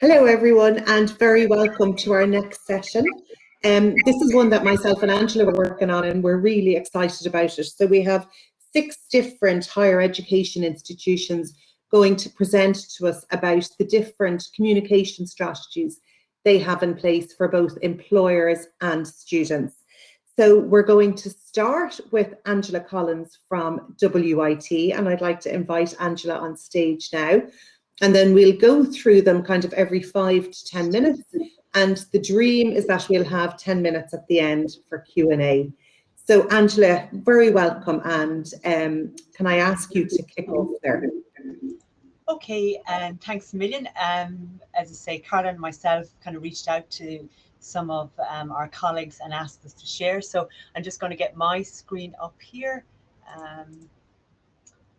Hello everyone, and very welcome to our next session. This is one that myself and Angela were working on, and we're really excited about it. So we have 6 different higher education institutions going to present to us about the different communication strategies they have in place for both employers and students. So we're going to start with Angela Collins from WIT, and I'd like to invite Angela on stage now. And then we'll go through them kind of every 5 to 10 minutes. And the dream is that we'll have 10 minutes at the end for Q&A. So Angela, very welcome. And can I ask you to kick off there? Okay, thanks a million. As I say, Carla and myself kind of reached out to some of our colleagues and asked us to share. So I'm just going to get my screen up here.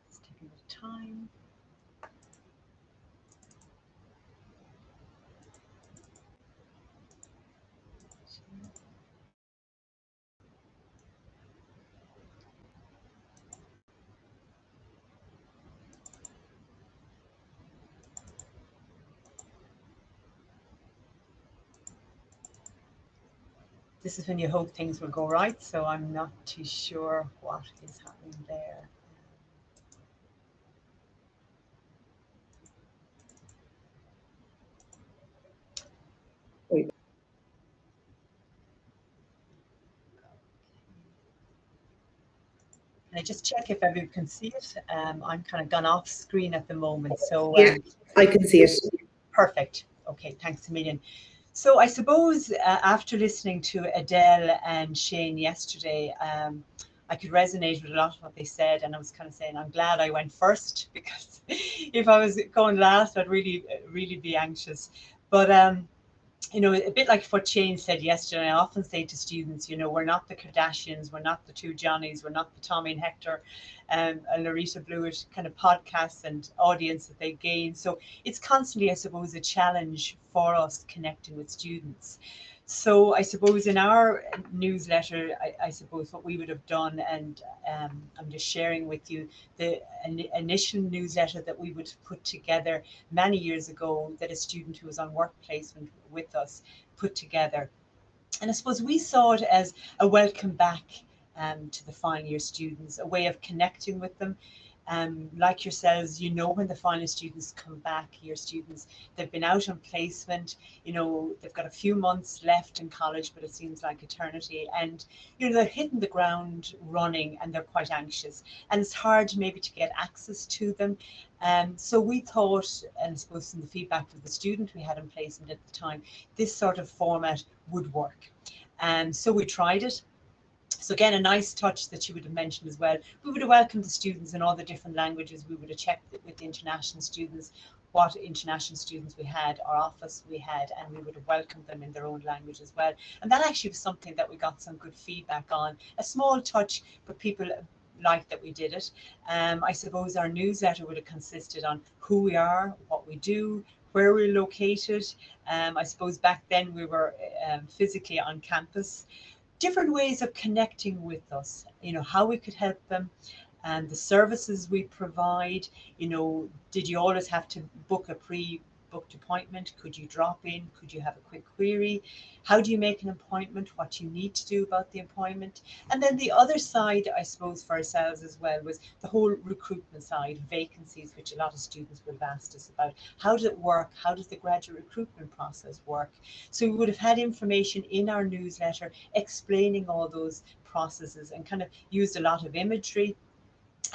It's taking a bit of time. This is when you hope things will go right, so I'm not too sure what is happening there. Wait. Can I just check if everyone can see it? I'm kind of gone off screen at the moment, so yeah, I can see it. Perfect. Okay, thanks a million. So I suppose after listening to Adele and Shane yesterday, I could resonate with a lot of what they said, and I was kind of saying I'm glad I went first, because if I was going last, I'd really be anxious. But you know, a bit like what Shane said yesterday, I often say to students, you know, we're not the Kardashians, we're not the 2 Johnnies, we're not the Tommy and Hector and Larissa Blewett kind of podcasts and audience that they gain. So it's constantly, I suppose, a challenge for us connecting with students. So I suppose in our newsletter, I suppose what we would have done, and I'm just sharing with you the initial newsletter that we would put together many years ago, that a student who was on work placement with us put together. And I suppose we saw it as a welcome back to the final year students, a way of connecting with them. Like yourselves, you know, when the final students come back, your students, they've been out on placement, you know, they've got a few months left in college, but it seems like eternity. And, you know, they're hitting the ground running and they're quite anxious. And it's hard maybe to get access to them. So we thought, and I suppose from the feedback of the student we had in placement at the time, this sort of format would work. And so we tried it. So again, a nice touch that you would have mentioned as well. We would have welcomed the students in all the different languages. We would have checked with the international students what international students we had, our office we had, and we would have welcomed them in their own language as well. And that actually was something that we got some good feedback on. A small touch, but people liked that we did it. I suppose our newsletter would have consisted on who we are, what we do, where we're located. I suppose back then we were physically on campus. Different ways of connecting with us, you know, how we could help them, and the services we provide. You know, did you always have to book a pre-booked appointment? Could you drop in? Could you have a quick query? How do you make an appointment? What you need to do about the appointment? And then the other side, I suppose, for ourselves as well, was the whole recruitment side, vacancies, which a lot of students would have asked us about. How does it work? How does the graduate recruitment process work? So we would have had information in our newsletter explaining all those processes, and kind of used a lot of imagery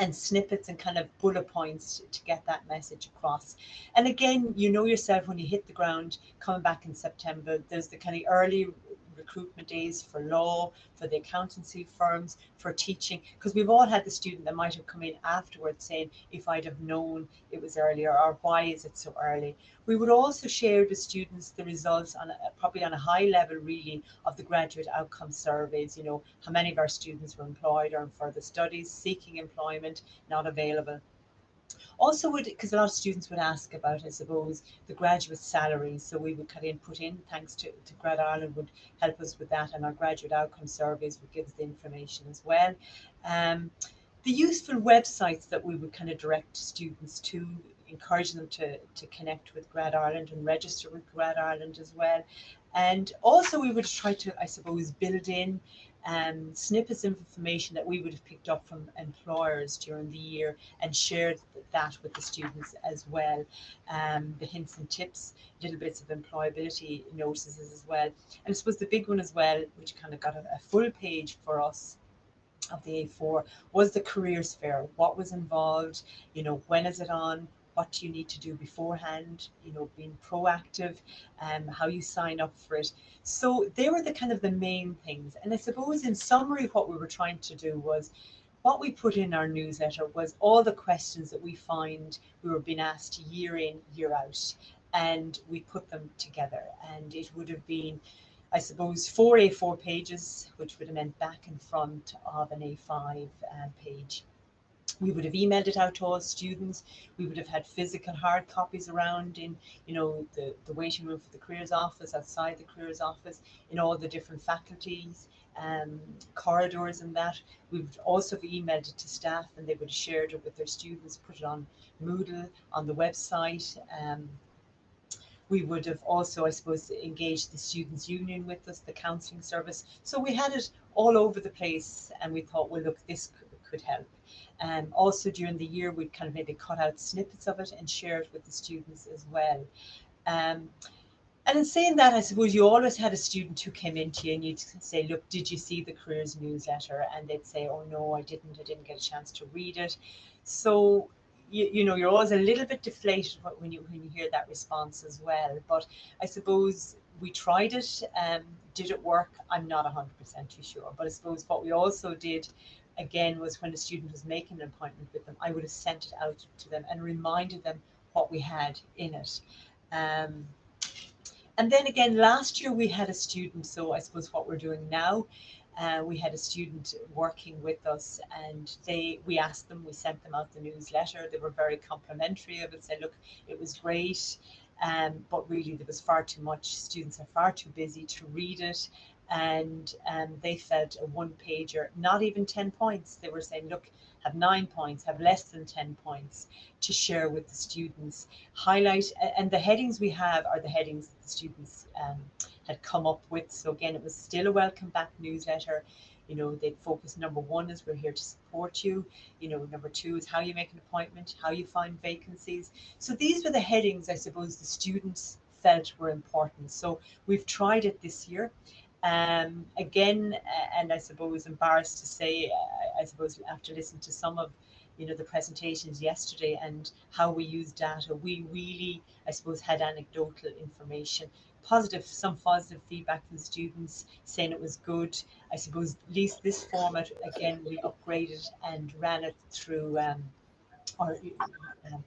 and snippets and kind of bullet points to get that message across. And again, you know yourself, when you hit the ground coming back in September, there's the kind of early recruitment days for law, for the accountancy firms, for teaching, because we've all had the student that might have come in afterwards saying, if I'd have known it was earlier, or why is it so early? We would also share with students the results on probably on a high level really of the graduate outcome surveys. You know, how many of our students were employed or in further studies, seeking employment, not available. Also, because a lot of students would ask about, I suppose, the graduate salaries. So we would kind of put in, thanks to Grad Ireland would help us with that, and our graduate outcome surveys would give us the information as well. The useful websites that we would kind of direct students to, encouraging them to connect with Grad Ireland and register with Grad Ireland as well. And also we would try to, I suppose, build in snippets of information that we would have picked up from employers during the year and shared that with the students as well. The hints and tips, little bits of employability notices as well. And I suppose the big one as well, which kind of got a full page for us of the A4, was the careers fair. What was involved, when is it on? What do you need to do beforehand, being proactive, how you sign up for it. So they were the kind of the main things. And I suppose in summary, what we were trying to do was, what we put in our newsletter was all the questions that we find we were being asked year in, year out, and we put them together. And it would have been, I suppose, 4 A4 pages, which would have meant back and front of an A5 page. We would have emailed it out to all students. We would have had physical hard copies around in, the waiting room for the careers office, outside the careers office, in all the different faculties, corridors and that. We would also have emailed it to staff, and they would have shared it with their students, put it on Moodle, on the website. We would have also, I suppose, engaged the Students' Union with us, the counselling service. So we had it all over the place, and we thought, well, look, this could help. Also during the year, we'd kind of maybe cut out snippets of it and share it with the students as well. And in saying that, I suppose you always had a student who came into you and you'd say, look, did you see the careers newsletter? And they'd say, oh no, I didn't get a chance to read it. So you're always a little bit deflated when you hear that response as well. But I suppose we tried it. Did it work? I'm not 100% too sure. But I suppose what we also did, again, was when a student was making an appointment with them, I would have sent it out to them and reminded them what we had in it. And then again, last year we had a student, so I suppose what we're doing now, we had a student working with us, and we asked them, we sent them out the newsletter. They were very complimentary of it, said, look, it was great, but really there was far too much. Students are far too busy to read it, and they felt a one-pager, not even 10 points. They were saying, look, have 9 points, have less than 10 points to share with the students, highlight, and the headings we have are the headings that the students had come up with. So again, it was still a welcome back newsletter. They'd focus, number 1 is we're here to support you. Number 2 is how you make an appointment, how you find vacancies. So these were the headings, I suppose, the students felt were important. So we've tried it this year. Again, and I suppose embarrassed to say, I suppose after listening to some of the presentations yesterday and how we use data, we really, I suppose, had anecdotal information, some positive feedback from the students saying it was good. I suppose at least this format, again, we upgraded and ran it through or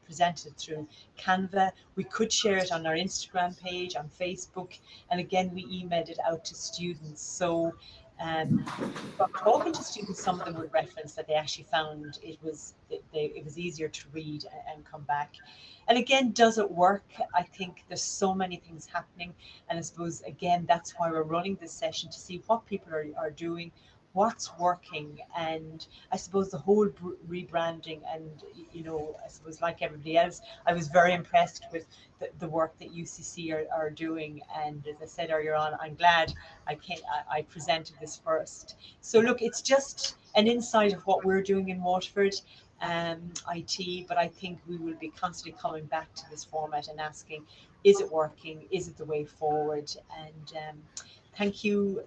presented through Canva. We could share it on our Instagram page, on Facebook, and again we emailed it out to students. So from talking to students, some of them would reference that they actually found it was easier to read and come back. And again, does it work? I think there's so many things happening, and I suppose again that's why we're running this session, to see what people are doing, what's working. And I suppose the whole rebranding, and I suppose like everybody else, I was very impressed with the work that UCC are doing. And as I said earlier on, I'm glad I presented this first. So look, it's just an insight of what we're doing in Waterford IT, but I think we will be constantly coming back to this format and asking, is it working? Is it the way forward? And thank you.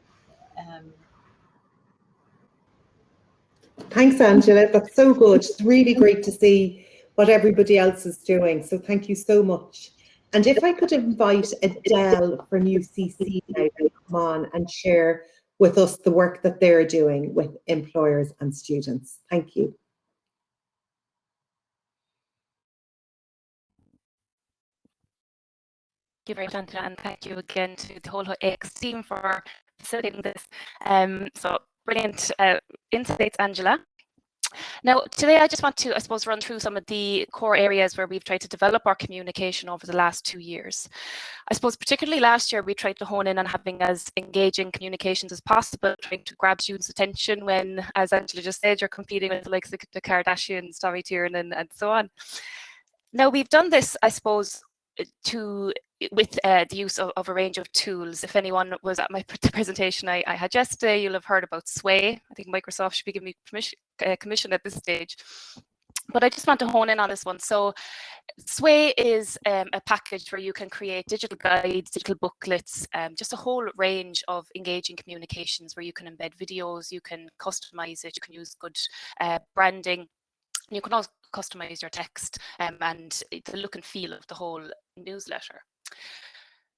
Thanks, Angela. That's so good. It's really great to see what everybody else is doing. So thank you so much. And if I could invite Adele from UCC now to come on and share with us the work that they're doing with employers and students. Thank you. Thank you very much, Angela, and thank you again to the whole AX team for facilitating this. So brilliant insights, Angela. Now, today I just want to, I suppose, run through some of the core areas where we've tried to develop our communication over the last 2 years. I suppose particularly last year, we tried to hone in on having as engaging communications as possible, trying to grab students' attention when, as Angela just said, you're competing with the likes of the Kardashians, Tommy Tiernan, and so on. Now we've done this, I suppose, with the use of a range of tools. If anyone was at my presentation I had yesterday, you'll have heard about Sway. I think Microsoft should be giving me commission at this stage. But I just want to hone in on this one. So Sway is a package where you can create digital guides, digital booklets, just a whole range of engaging communications where you can embed videos, you can customize it, you can use good branding. You can also customize your text and the look and feel of the whole newsletter.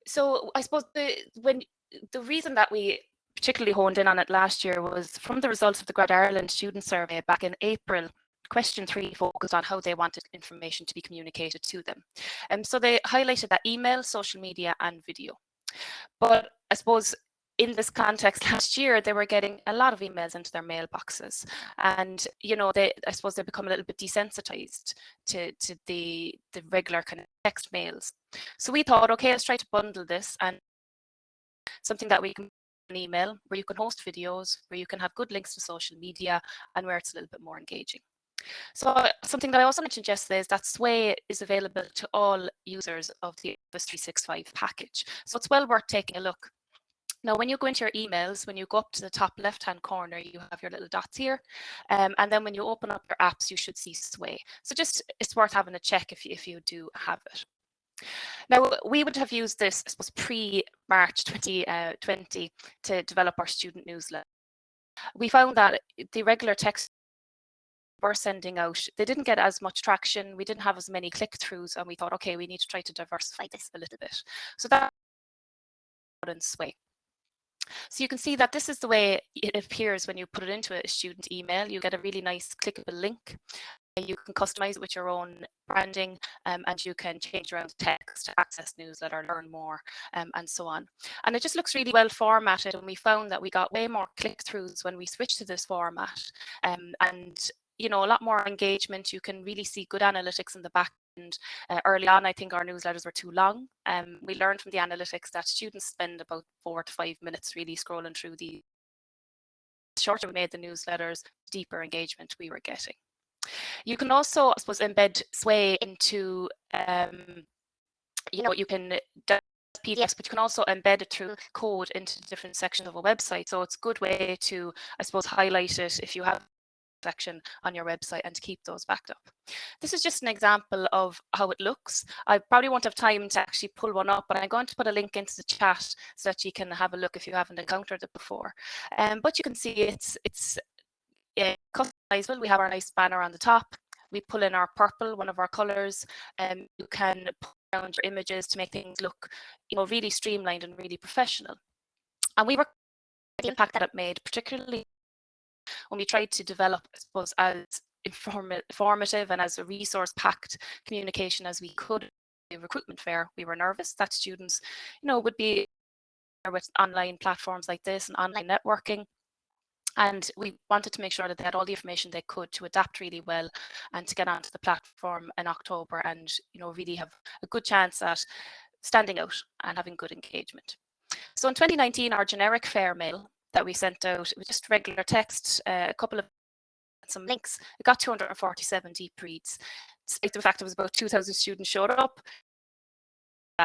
So I suppose the reason that we particularly honed in on it last year was from the results of the Grad Ireland student survey back in April. Question 3 focused on how they wanted information to be communicated to them. So they highlighted that email, social media, and video. But I suppose in this context last year, they were getting a lot of emails into their mailboxes. And, you know, I suppose they become a little bit desensitized to the regular kind of text mails. So we thought, okay, let's try to bundle this and something that we can an email where you can host videos, where you can have good links to social media, and where it's a little bit more engaging. So something that I also mentioned yesterday is that Sway is available to all users of the Office 365 package. So it's well worth taking a look. Now, when you go into your emails, when you go up to the top left-hand corner, you have your little dots here. And then when you open up your apps, you should see Sway. So just it's worth having a check if you do have it. Now, we would have used this, I suppose, pre-March 2020 to develop our student newsletter. We found that the regular text we're sending out, they didn't get as much traction. We didn't have as many click-throughs, and we thought, okay, we need to try to diversify this a little bit. So that in Sway. So you can see that this is the way it appears when you put it into a student email. You get a really nice clickable link. You can customize it with your own branding, and you can change around the text to access newsletter, learn more, and so on. And it just looks really well formatted, and we found that we got way more click-throughs when we switched to this format, and you know, a lot more engagement. You can really see good analytics in the back end. Early on, I think our newsletters were too long. We learned from the analytics that students spend about 4 to 5 minutes really scrolling through the shorter we made the newsletters, deeper engagement we were getting. You can also, I suppose, embed Sway into, you know, you can PDFs, but you can also embed it through code into different sections of a website. So it's a good way to, I suppose, highlight it if you have section on your website and to keep those backed up. This is just an example of how it looks. I probably won't have time to actually pull one up, but I'm going to put a link into the chat so that you can have a look if you haven't encountered it before. But you can see it's customizable. We have our nice banner on the top. We pull in our purple, one of our colors, and you can put around your images to make things look, you know, really streamlined and really professional. And we were the impact that it made, particularly when we tried to develop, I suppose, as informative and as a resource-packed communication as we could. A recruitment fair, we were nervous that students, you know, would be with online platforms like this and online networking. And we wanted to make sure that they had all the information they could to adapt really well and to get onto the platform in October and, you know, really have a good chance at standing out and having good engagement. So in 2019, our generic fair mail that we sent out with just regular text, a couple of some links, it got 247 deep reads. Despite the fact it was about 2,000 students showed up,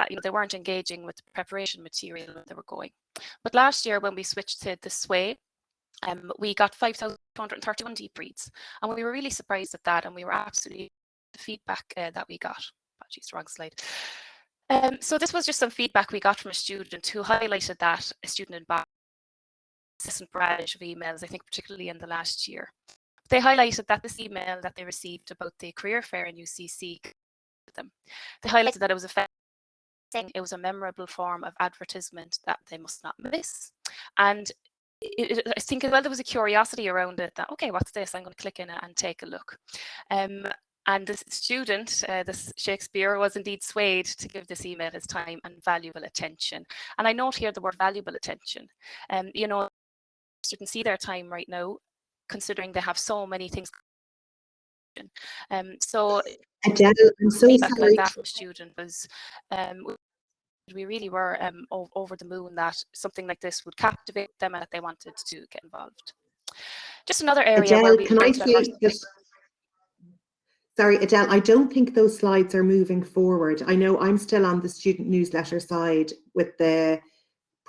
you know, they weren't engaging with the preparation material when they were going. But last year, when we switched to the Sway, we got 5,231 deep reads, and we were really surprised at that, and we were absolutely the feedback that we got. Oh, geez, wrong slide. So this was just some feedback we got from a student who highlighted that a student in consistent barrage of emails, I think particularly in the last year. They highlighted that this email that they received about the career fair in UCC, they highlighted that it was it was a memorable form of advertisement that they must not miss. And I think as well there was a curiosity around it that, okay, what's this? I'm going to click in it and take a look. And this student, this Shakespeare, was indeed swayed to give this email his time and valuable attention. And I note here the word valuable attention. You know, students see their time right now, considering they have so many things. So Adele, I'm so feedback sorry. like that from a student was, we really were over the moon that something like this would captivate them and that they wanted to get involved. Just another area Adele, where we can I say that? Sorry, Adele, I don't think those slides are moving forward. I know I'm still on the student newsletter side with the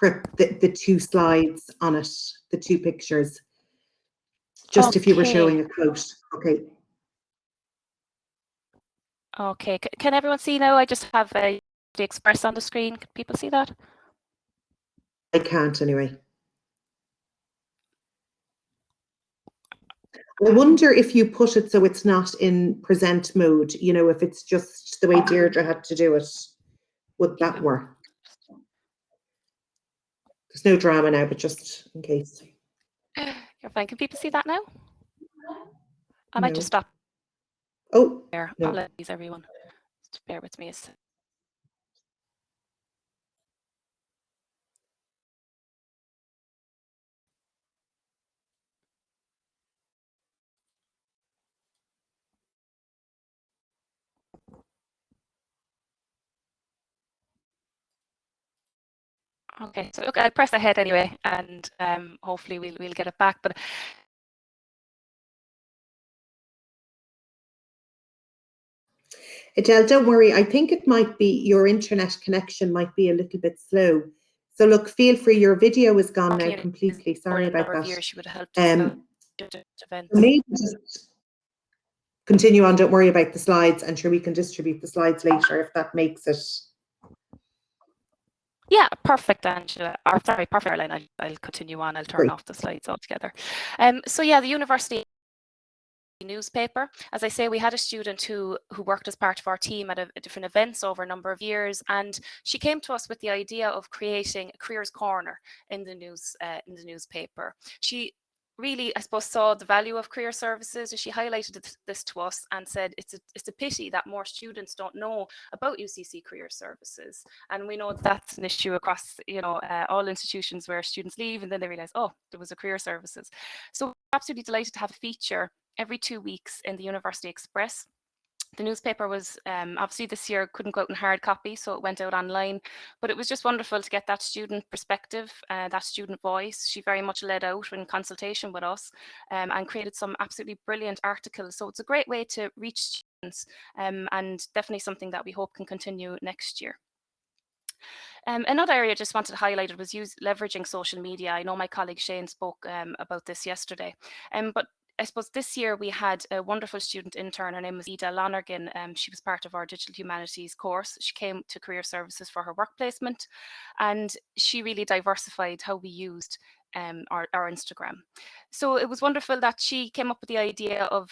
2 slides on it, the 2 pictures. Just if you were showing a quote. Okay. Okay, can everyone see now? I just have the Express on the screen. Can people see that? I can't anyway. I wonder if you put it so it's not in present mode, you know, if it's just the way Deirdre had to do it, would that work? There's no drama now, but just in case. You're fine. Can people see that now? I No. might just stop. Oh, there. no. Apologies, everyone. Just bear with me. Okay, so look, I'll press ahead anyway, and hopefully we'll get it back. But Adele, don't worry. I think it might be your internet connection might be a little bit slow. So look, feel free. Your video is gone now completely. Sorry about that. Maybe just continue on. Don't worry about the slides. I'm sure we can distribute the slides later if that makes it. Yeah, perfect, Angela. Or sorry, perfect, Caroline. I'll continue on. I'll turn off the slides altogether. So yeah, the university newspaper. As I say, we had a student who worked as part of our team at different events over a number of years, and she came to us with the idea of creating a careers corner in the newspaper. She really, I suppose, saw the value of career services, and she highlighted this to us and said it's a pity that more students don't know about UCC career services. And we know that's an issue across, all institutions where students leave and then they realize, oh, there was a career services. So we're absolutely delighted to have a feature every 2 weeks in the University Express. The newspaper was obviously this year couldn't go out in hard copy, so it went out online, but it was just wonderful to get that student perspective, that student voice. She very much led out in consultation with us and created some absolutely brilliant articles. So it's a great way to reach students and definitely something that we hope can continue next year. Another area I just wanted to highlight was leveraging social media. I know my colleague Shane spoke about this yesterday, but I suppose this year we had a wonderful student intern. Her name was Ida Lonergan. She was part of our Digital Humanities course. She came to Career Services for her work placement, and she really diversified how we used our Instagram. So it was wonderful that she came up with the idea of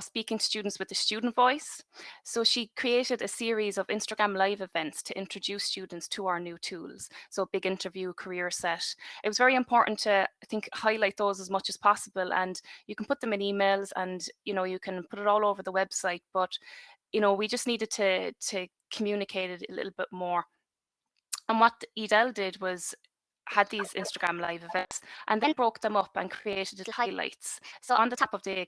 speaking to students with the student voice. So she created a series of Instagram live events to introduce students to our new tools. So big interview, career set. It was very important to, I think, highlight those as much as possible. And you can put them in emails and, you can put it all over the website. But, we just needed to communicate it a little bit more. And what Edel did was had these Instagram live events and then broke them up and created little highlights. So on the top of the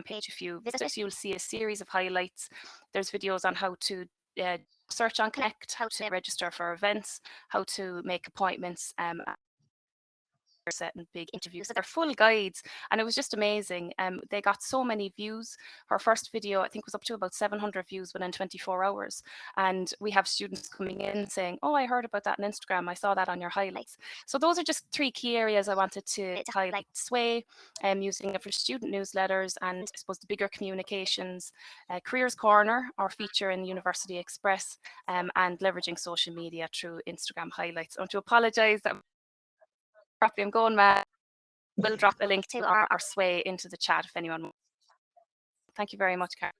page, if you visit, you'll see a series of highlights. There's videos on how to search on Connect, how to register for events, how to make appointments, set and big interviews. They're full guides, and it was just amazing. They got so many views. Her first video, I think, was up to about 700 views within 24 hours. And we have students coming in saying, oh, I heard about that on Instagram. I saw that on your highlights. So those are just 3 key areas I wanted to highlight. Sway, using it for student newsletters, and I suppose the bigger communications, Careers Corner, our feature in the University Express, and leveraging social media through Instagram highlights. I want to apologize that I'm going mad. We'll drop a link to our Sway into the chat if anyone wants. Thank you very much, Karen.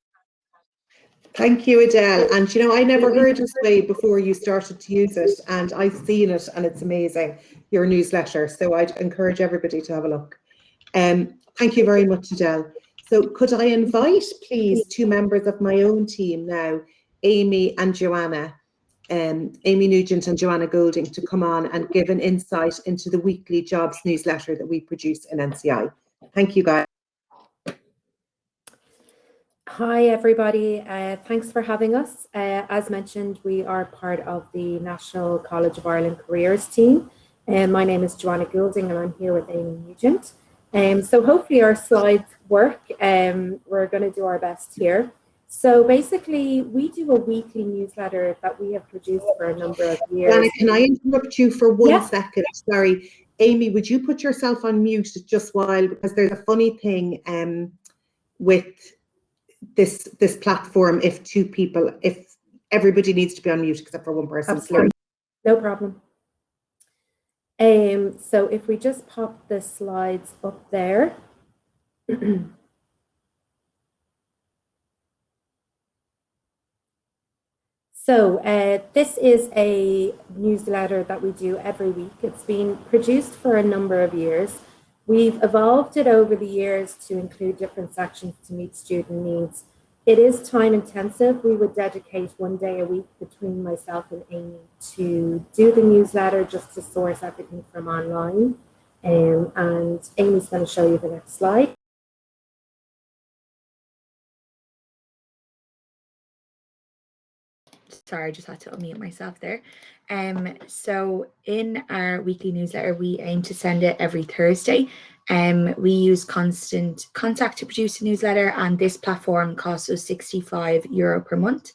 Thank you, Adele. And I never heard of Sway before you started to use it, and I've seen it and it's amazing, your newsletter. So I'd encourage everybody to have a look. Thank you very much, Adele. So could I invite, please, 2 members of my own team now, Amy and Joanna, Amy Nugent and Joanna Golding, to come on and give an insight into the weekly jobs newsletter that we produce in NCI. Thank you, guys. Hi, everybody. Thanks for having us. As mentioned, we are part of the National College of Ireland Careers team. My name is Joanna Goulding, and I'm here with Amy Nugent. So hopefully our slides work. We're going to do our best here. So basically, we do a weekly newsletter that we have produced for a number of years. Dana, can I interrupt you for one second? Sorry. Amy, would you put yourself on mute just while, because there's a funny thing with this platform if everybody needs to be on mute except for one person. Absolutely. No problem. So if we just pop the slides up there. So this is a newsletter that we do every week. It's been produced for a number of years. We've evolved it over the years to include different sections to meet student needs. It is time intensive. We would dedicate one day a week between myself and Amy to do the newsletter, just to source everything from online. And Amy's going to show you the next slide. Sorry, I just had to unmute myself there. So in our weekly newsletter, we aim to send it every Thursday. We use Constant Contact to produce a newsletter, and this platform costs us €65 per month.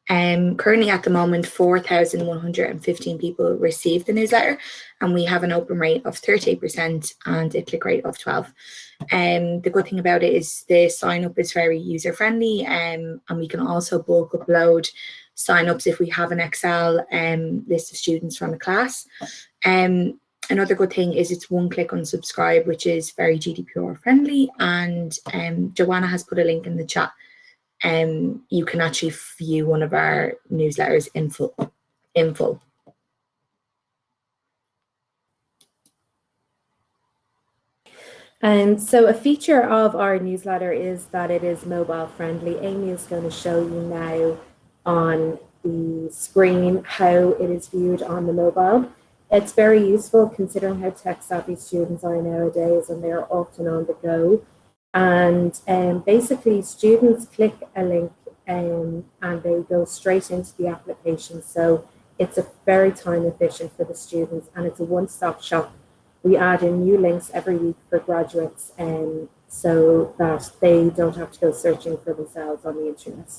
Currently at the moment, 4,115 people receive the newsletter, and we have an open rate of 38% and a click rate of 12%. The good thing about it is the sign up is very user friendly, and we can also bulk upload sign-ups if we have an Excel list of students from a class. Another good thing is it's one click on subscribe, which is very GDPR friendly, and Joanna has put a link in the chat. You can actually view one of our newsletters in full. And so a feature of our newsletter is that it is mobile friendly. Amy is going to show you now on the screen how it is viewed on the mobile. It's very useful considering how tech savvy students are nowadays, and they're often on the go. And basically students click a link and they go straight into the application. So it's a very time efficient for the students, and it's a one-stop shop. We add in new links every week for graduates, so that they don't have to go searching for themselves on the internet.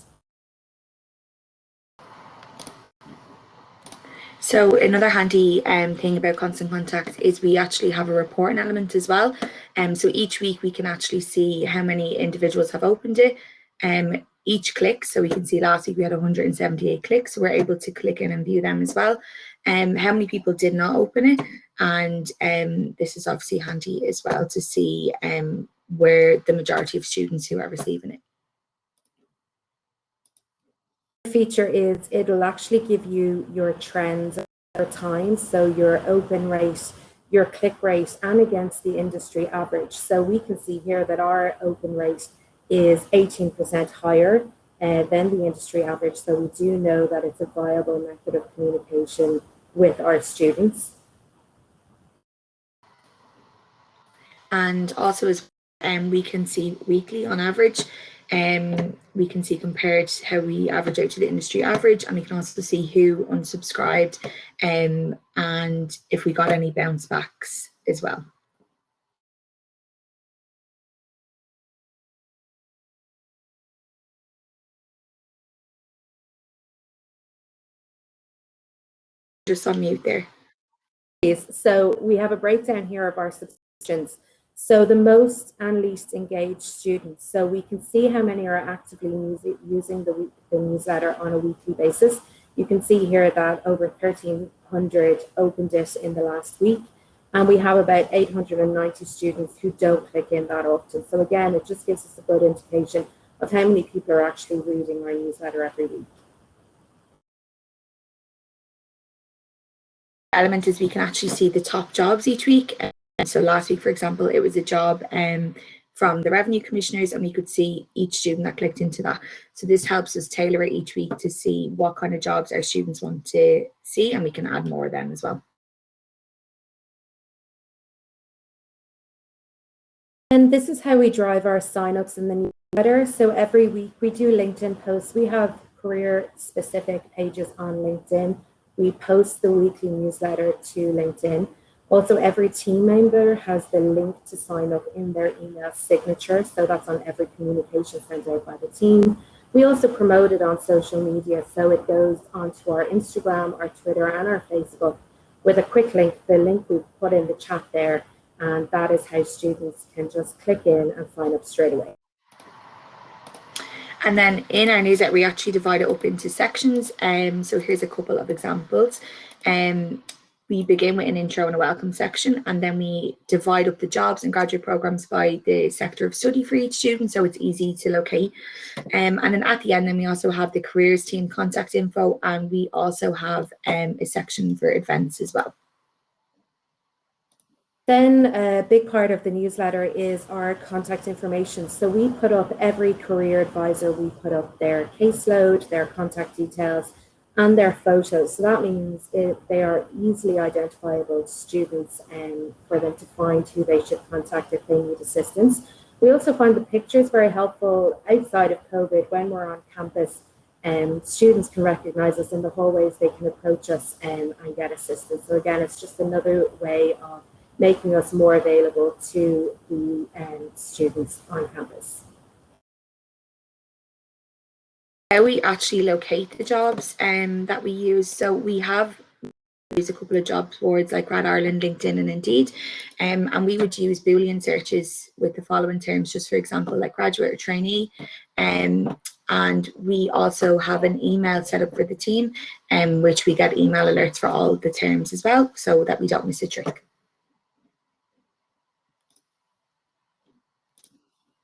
So another handy thing about Constant Contact is we actually have a reporting element as well. So each week we can actually see how many individuals have opened it. Each click, so we can see last week we had 178 clicks, so we're able to click in and view them as well. How many people did not open it, and this is obviously handy as well to see where the majority of students who are receiving it. Feature is it'll actually give you your trends over time, so your open rate, your click rate, and against the industry average. So we can see here that our open rate is 18% higher than the industry average, so we do know that it's a viable method of communication with our students. And also as we can see weekly on average, we can see compared how we average out to the industry average, and we can also see who unsubscribed and if we got any bounce backs as well. Just on mute there. So we have a breakdown here of our subscriptions. So the most and least engaged students. So we can see how many are actively using the newsletter on a weekly basis. You can see here that over 1,300 opened it in the last week. And we have about 890 students who don't click in that often. So again, it just gives us a good indication of how many people are actually reading our newsletter every week. Element is we can actually see the top jobs each week. So last week, for example, it was a job from the revenue commissioners, and we could see each student that clicked into that. So this helps us tailor it each week to see what kind of jobs our students want to see, and we can add more of them as well. And this is how we drive our signups in the newsletter. So every week we do LinkedIn posts. We have career-specific pages on LinkedIn. We post the weekly newsletter to LinkedIn. Also, every team member has the link to sign up in their email signature, so that's on every communication sent out by the team. We also promote it on social media, so it goes onto our Instagram, our Twitter, and our Facebook with a quick link, the link we've put in the chat there, and that is how students can just click in and sign up straight away. And then in our newsletter, we actually divide it up into sections. So here's a couple of examples. We begin with an intro and a welcome section, and then we divide up the jobs and graduate programs by the sector of study for each student, so it's easy to locate. And then at the end, then we also have the careers team contact info, and we also have a section for events as well. Then a big part of the newsletter is our contact information. So we put up, every career advisor, we put up their caseload, their contact details, and their photos. So that means they are easily identifiable students and for them to find who they should contact if they need assistance. We also find the pictures very helpful outside of COVID. When we're on campus, students can recognize us in the hallways, they can approach us and get assistance. So again, it's just another way of making us more available to the students on campus. We actually locate the jobs that we use. So we have used a couple of job boards like Grad Ireland, LinkedIn, and Indeed, and we would use Boolean searches with the following terms, just for example, like graduate or trainee. And we also have an email set up for the team, which we get email alerts for all the terms as well, so that we don't miss a trick.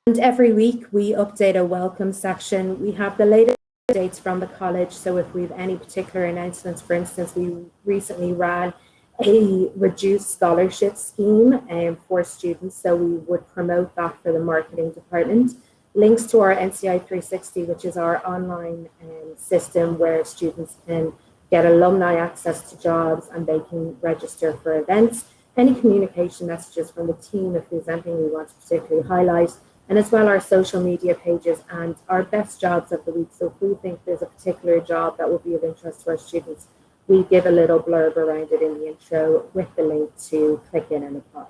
And every week we update a welcome section. We have the latest updates from the college. So if we have any particular announcements, for instance, we recently ran a reduced scholarship scheme for students. So we would promote that for the marketing department. Links to our NCI 360, which is our online system where students can get alumni access to jobs and they can register for events. Any communication messages from the team if there's anything we want to particularly highlight. And as well, our social media pages and our best jobs of the week. So if we think there's a particular job that will be of interest to our students, we give a little blurb around it in the intro with the link to click in and apply.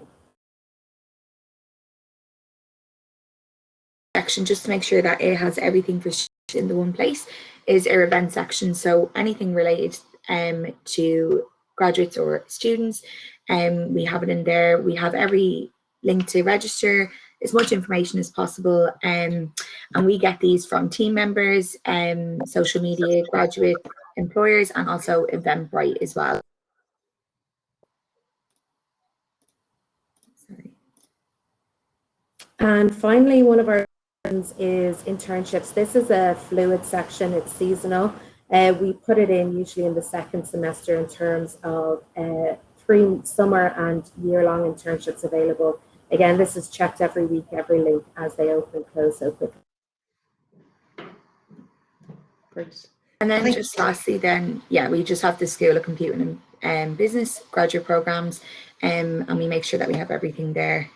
Section, just to make sure that it has everything for in the one place, is our event section. So anything related to graduates or students, we have it in there. We have every link to register, as much information as possible, and we get these from team members, social media, graduate employers, and also Eventbrite as well. Sorry. And finally, one of our is internships. This is a fluid section, it's seasonal. We put it in usually in the second semester in terms of 3 summer and year-long internships available. Again, this is checked every week, every link as they open and close so quickly. Great. And then just lastly, then, yeah, we just have the School of Computing and Business graduate programs, and we make sure that we have everything there,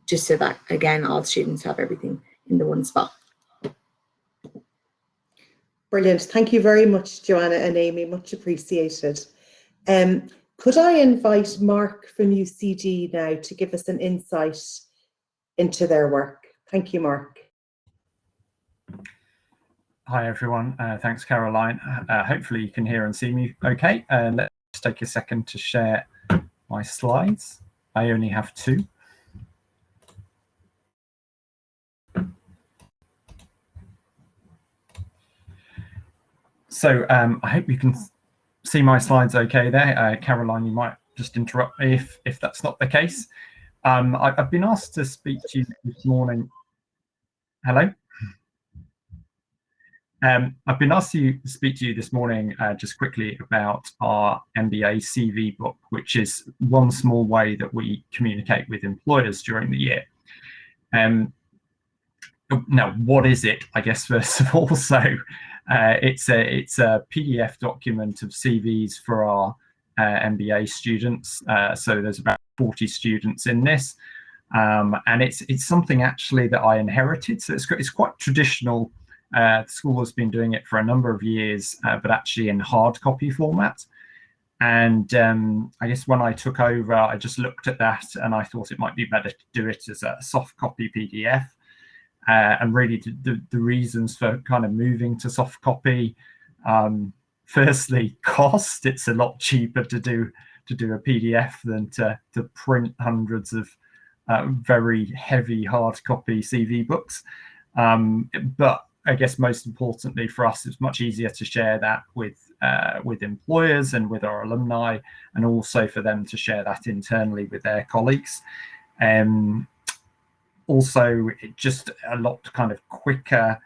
just so that, again, all students have everything in the one spot. Brilliant. Thank you very much, Joanna and Amy. Much appreciated. Could I invite Mark from UCD now to give us an insight into their work? Thank you, Mark. Hi, everyone. Thanks, Caroline. Hopefully you can hear and see me okay. Let's take a second to share my slides. I only have 2. So I hope you can see my slides okay there. Caroline, you might just interrupt me if that's not the case. I've been asked to speak to you this morning. Hello? I've been asked to speak to you this morning just quickly about our MBA CV book, which is one small way that we communicate with employers during the year. Now, what is it? I guess first of all, so it's a PDF document of CVs for our MBA students. So there's about 40 students in this, and it's something actually that I inherited. So it's quite traditional. The school has been doing it for a number of years, but actually in hard copy format. And I guess when I took over, I just looked at that and I thought it might be better to do it as a soft copy PDF. And really the reasons for kind of moving to soft copy, firstly, cost. It's a lot cheaper to do a PDF than to print hundreds of very heavy hard copy CV books. But I guess most importantly for us, it's much easier to share that with employers and with our alumni, and also for them to share that internally with their colleagues. Also, it just a lot kind of quicker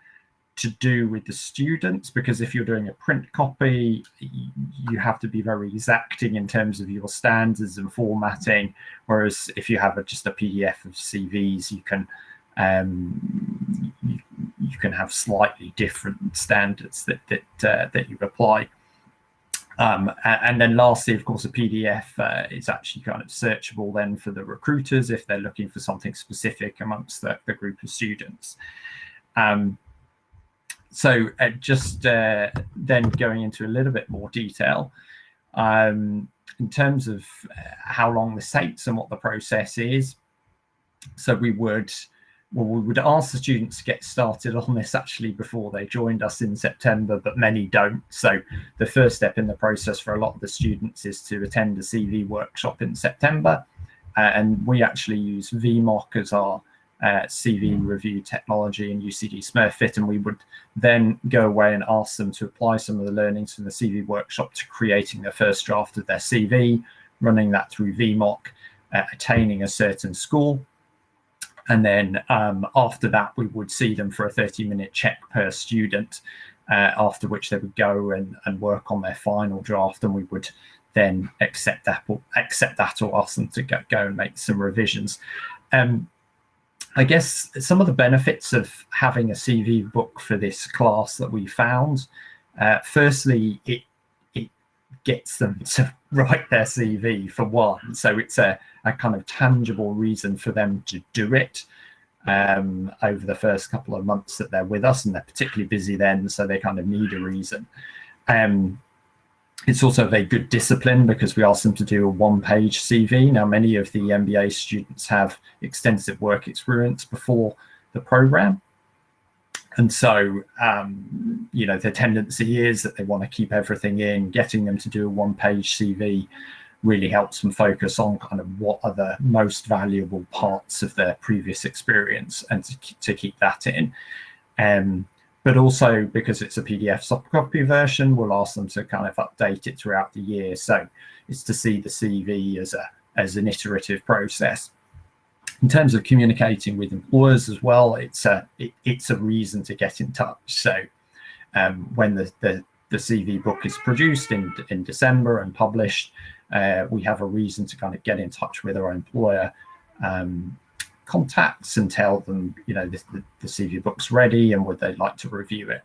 to do with the students, because if you're doing a print copy, you have to be very exacting in terms of your standards and formatting, whereas if you have just a PDF of CVs, you can you can have slightly different standards that you apply. And then lastly, of course, a PDF is actually kind of searchable then for the recruiters if they're looking for something specific amongst the group of students. So just then going into a little bit more detail in terms of how long this takes and what the process is. So we would ask the students to get started on this actually before they joined us in September, but many don't. So the first step in the process for a lot of the students is to attend a CV workshop in September. And we actually use VMOC as our CV review technology in UCD Smurfit, and we would then go away and ask them to apply some of the learnings from the CV workshop to creating the first draft of their CV, running that through VMOC, attaining a certain score. And then after that, we would see them for a 30-minute check per student, after which they would go and work on their final draft, and we would then accept that or ask them to go and make some revisions. I guess some of the benefits of having a CV book for this class that we found, firstly, it gets them to write their CV for one. So it's a kind of tangible reason for them to do it over the first couple of months that they're with us, and they're particularly busy then, so they kind of need a reason. It's also a very good discipline because we ask them to do a one-page CV. Now, many of the MBA students have extensive work experience before the program. And so, you know, the tendency is that they want to keep everything in. Getting them to do a one-page CV really helps them focus on kind of what are the most valuable parts of their previous experience and to keep that in. But also, because it's a PDF soft copy version, we'll ask them to kind of update it throughout the year. So it's to see the CV as an iterative process. In terms of communicating with employers as well, it's a reason to get in touch. So when the CV book is produced in December and published, we have a reason to kind of get in touch with our employer contacts and tell them, you know, the CV book's ready and would they like to review it.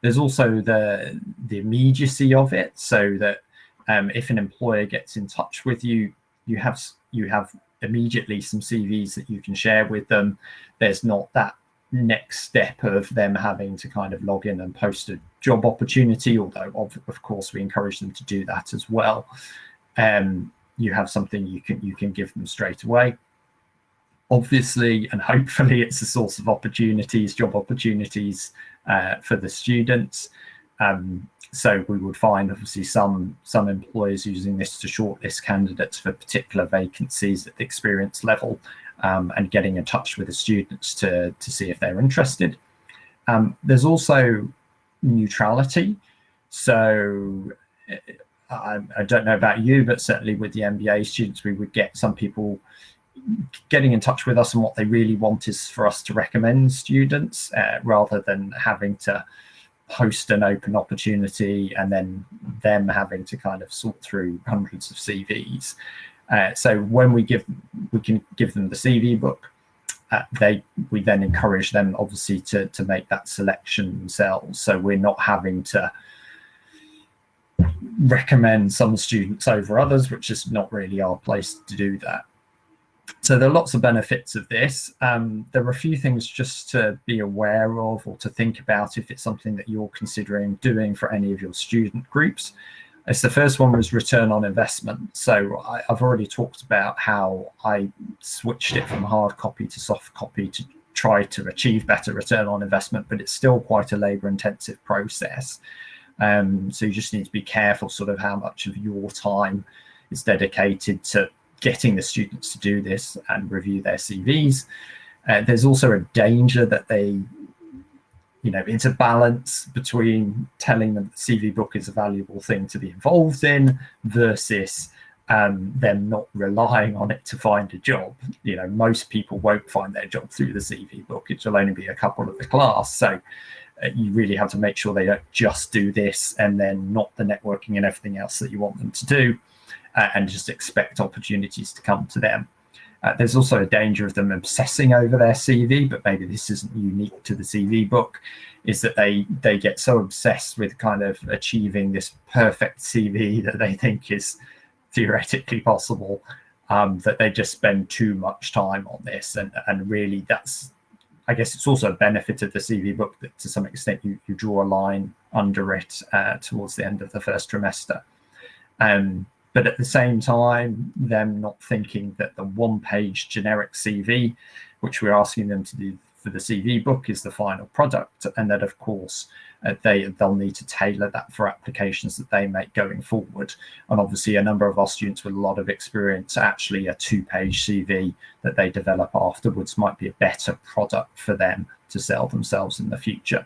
There's also the immediacy of it, so that if an employer gets in touch with you, you have immediately some CVs that you can share with them. There's not that next step of them having to kind of log in and post a job opportunity, although of course we encourage them to do that as well. You have something you can give them straight away. Obviously, and hopefully it's a source of opportunities, job opportunities for the students. So we would find obviously some employers using this to shortlist candidates for particular vacancies at the experience level, and getting in touch with the students to see if they're interested. There's also neutrality. So I don't know about you, but certainly with the MBA students, we would get some people getting in touch with us, and what they really want is for us to recommend students rather than having to post an open opportunity and then them having to kind of sort through hundreds of CVs. So when we can give them the CV book, we then encourage them obviously to make that selection themselves. So we're not having to recommend some students over others, which is not really our place to do that. So there are lots of benefits of this. There are a few things just to be aware of or to think about if it's something that you're considering doing for any of your student groups. As the first one was return on investment. So I've already talked about how I switched it from hard copy to soft copy to try to achieve better return on investment, but it's still quite a labor intensive process. So you just need to be careful sort of how much of your time is dedicated to getting the students to do this and review their CVs. There's also a danger that they, it's a balance between telling them the CV book is a valuable thing to be involved in versus them not relying on it to find a job. Most people won't find their job through the CV book. It will only be a couple of the class. So you really have to make sure they don't just do this and then not the networking and everything else that you want them to do, and just expect opportunities to come to them. There's also a danger of them obsessing over their CV, but maybe this isn't unique to the CV book, is that they get so obsessed with kind of achieving this perfect CV that they think is theoretically possible, that they just spend too much time on this. And really that's, I guess it's also a benefit of the CV book that to some extent you draw a line under it towards the end of the first trimester. But at the same time, them not thinking that the one-page generic CV, which we're asking them to do for the CV book, is the final product, and that, of course, they'll need to tailor that for applications that they make going forward. And obviously, a number of our students with a lot of experience, actually a two-page CV that they develop afterwards might be a better product for them to sell themselves in the future.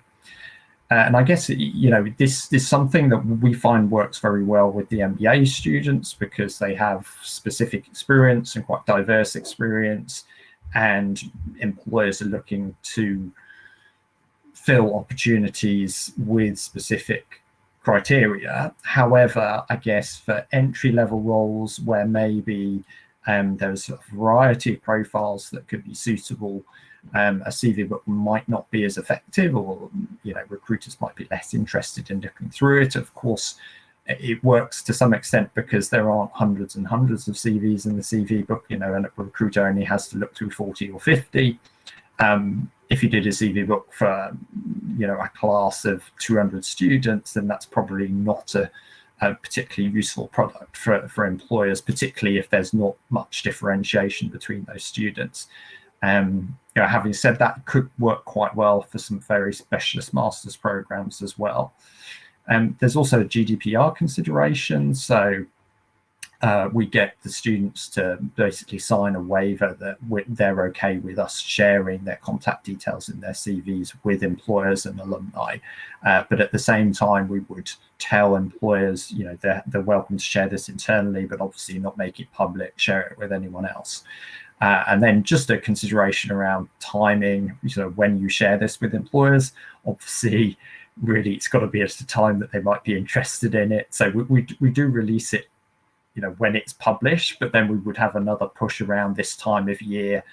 And I guess, this is something that we find works very well with the MBA students because they have specific experience and quite diverse experience, and employers are looking to fill opportunities with specific criteria. However, I guess for entry-level roles where maybe there's a variety of profiles that could be suitable, a CV book might not be as effective, or recruiters might be less interested in looking through it. Of course, it works to some extent because there aren't hundreds and hundreds of CVs in the CV book, and a recruiter only has to look through 40 or 50. If you did a CV book for a class of 200 students, then that's probably not a particularly useful product for employers, particularly if there's not much differentiation between those students. Having said that, it could work quite well for some very specialist master's programs as well. There's also a GDPR consideration. So we get the students to basically sign a waiver that they're okay with us sharing their contact details in their CVs with employers and alumni. But at the same time, we would tell employers, they're welcome to share this internally, but obviously not make it public, share it with anyone else. And then just a consideration around timing, when you share this with employers, obviously, really, it's got to be at a time that they might be interested in it. So we do release it, when it's published, but then we would have another push around this time of year,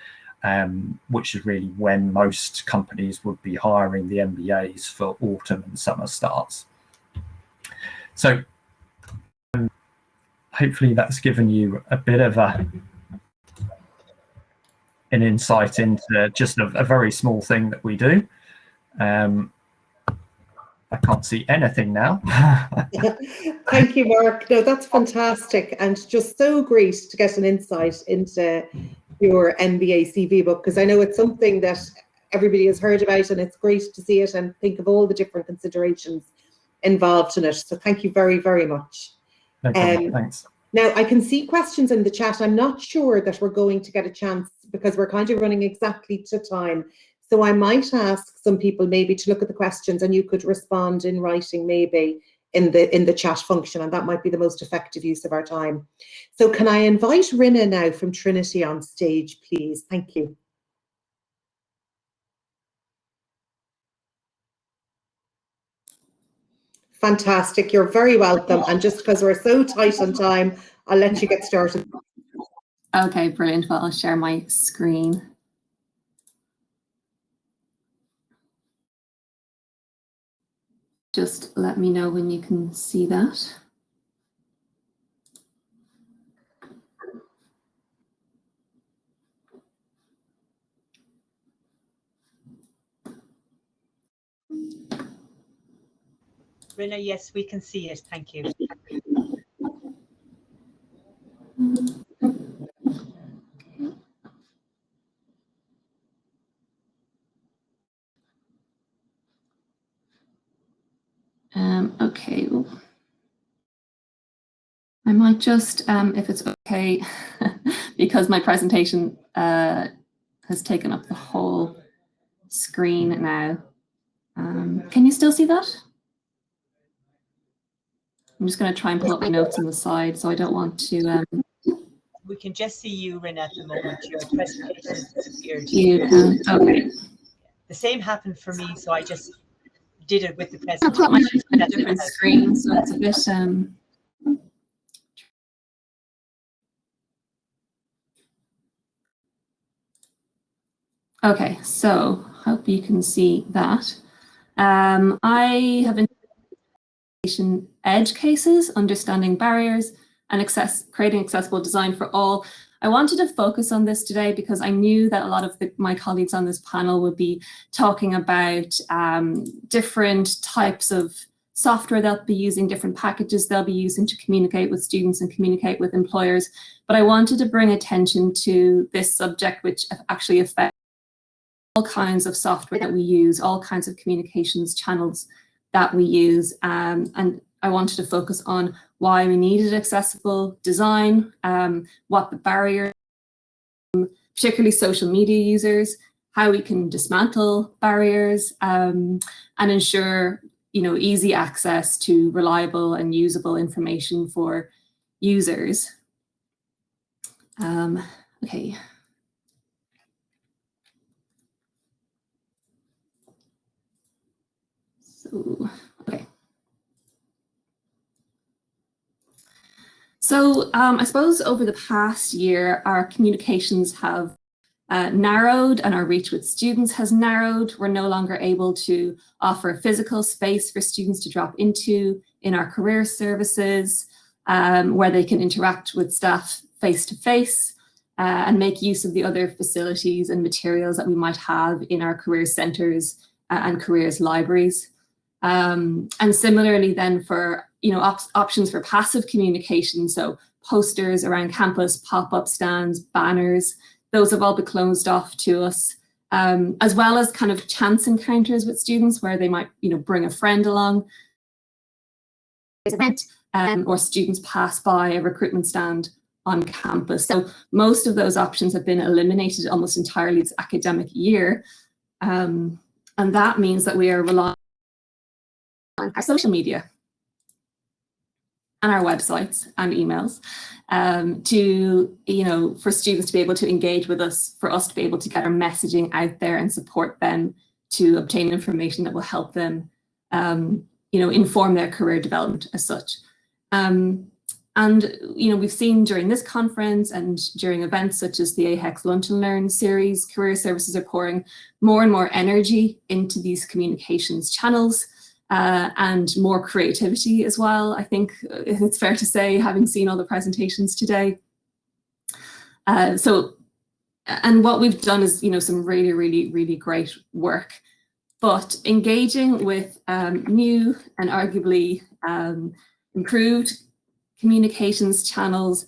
which is really when most companies would be hiring the MBAs for autumn and summer starts. So hopefully that's given you a bit of an insight into just a very small thing that we do. I can't see anything now. Thank you, Mark. No, that's fantastic, and just so great to get an insight into your MBA CV book, because I know it's something that everybody has heard about, and it's great to see it and think of all the different considerations involved in it. So thank you very, very much. No problem. Thanks. Now, I can see questions in the chat. I'm not sure that we're going to get a chance because we're kind of running exactly to time. So I might ask some people maybe to look at the questions, and you could respond in writing maybe in the chat function, and that might be the most effective use of our time. So can I invite Rinna now from Trinity on stage, please? Thank you. Fantastic. You're very welcome. And just because we're so tight on time, I'll let you get started. Okay, brilliant. Well, I'll share my screen. Just let me know when you can see that. Rinna, yes, we can see it. Thank you. Okay. I might just, if it's okay, because my presentation has taken up the whole screen now. Can you still see that? I'm just going to try and pull up my notes on the side, so I don't want to. We can just see you, Rin, at the moment. Your presentation has disappeared. Okay. The same happened for me, so I just did it with the I'll put my presentation. on a different screen, so it's a bit. Okay, so hope you can see that. I have been edge cases, understanding barriers, and creating accessible design for all. I wanted to focus on this today because I knew that a lot of my colleagues on this panel would be talking about different types of software they'll be using, different packages they'll be using to communicate with students and communicate with employers. But I wanted to bring attention to this subject, which actually affects all kinds of software that we use, all kinds of communications channels that we use. And I wanted to focus on why we needed accessible design, what the barriers, particularly social media users, how we can dismantle barriers, and ensure easy access to reliable and usable information for users. Okay. Okay. So I suppose over the past year, our communications have narrowed and our reach with students has narrowed. We're no longer able to offer physical space for students to drop into in our career services, where they can interact with staff face-to-face and make use of the other facilities and materials that we might have in our career centres and careers libraries. And similarly then for options for passive communication, so posters around campus, pop-up stands, banners, those have all been closed off to us, as well as kind of chance encounters with students where they might bring a friend along, or students pass by a recruitment stand on campus. So most of those options have been eliminated almost entirely this academic year, and that means that we are relying on our social media and our websites and emails for students to be able to engage with us, for us to be able to get our messaging out there and support them to obtain information that will help them inform their career development as such. And we've seen during this conference and during events such as the AHEX Lunch and Learn series, career services are pouring more and more energy into these communications channels. And more creativity as well, I think it's fair to say, having seen all the presentations today. And what we've done is, some really, really, really great work. But engaging with new and arguably improved communications channels,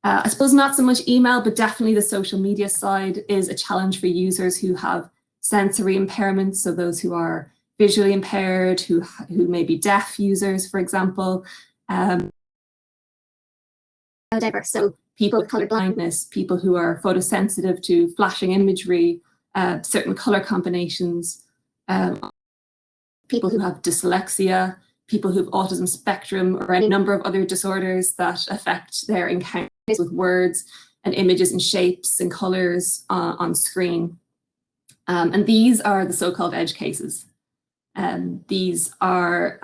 I suppose not so much email, but definitely the social media side is a challenge for users who have sensory impairments, so those who are visually impaired, who may be deaf users, for example. Diverse, so people with colour blindness, people who are photosensitive to flashing imagery, certain colour combinations, people who have dyslexia, people who have autism spectrum, or any number of other disorders that affect their encounters with words and images and shapes and colours on screen. And these are the so-called edge cases. These are,